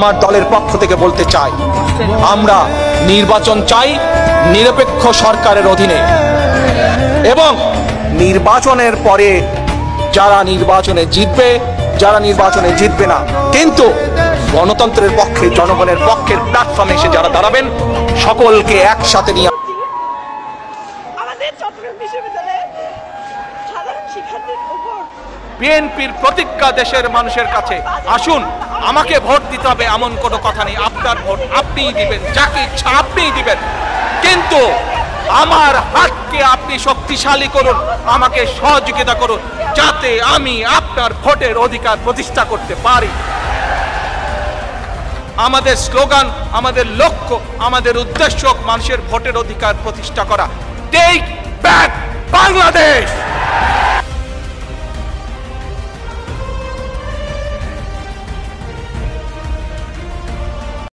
আমার দলের পক্ষ থেকে বলতে চাই, আমরা নির্বাচন চাই নিরপেক্ষ সরকারের অধীনে, এবং নির্বাচনের পরে যারা নির্বাচনে জিতবে, যারা নির্বাচনে জিতবে না, কিন্তু গণতন্ত্রের পক্ষে, জনগণের পক্ষের প্ল্যাটফর্মে এসে যারা দাঁড়াবেন, সকলকে একসাথে নিয়ে বিএনপির প্রতিজ্ঞা দেশের মানুষের কাছে, আসুন আমাকে ভোট দিতে হবে এমন কোনো কথা নেই। আপনার ভোট আপনিই দিবেন, যাকে ইচ্ছা আপনিই দিবেন, কিন্তু আমার হাতকে আপনি শক্তিশালী করুন, আমাকে সহযোগিতা করুন, যাতে আমি আপনার ভোটের অধিকার প্রতিষ্ঠা করতে পারি। আমাদের স্লোগান, আমাদের লক্ষ্য, আমাদের উদ্দেশ্য মানুষের ভোটের অধিকার প্রতিষ্ঠা করা। Take back Bangladesh.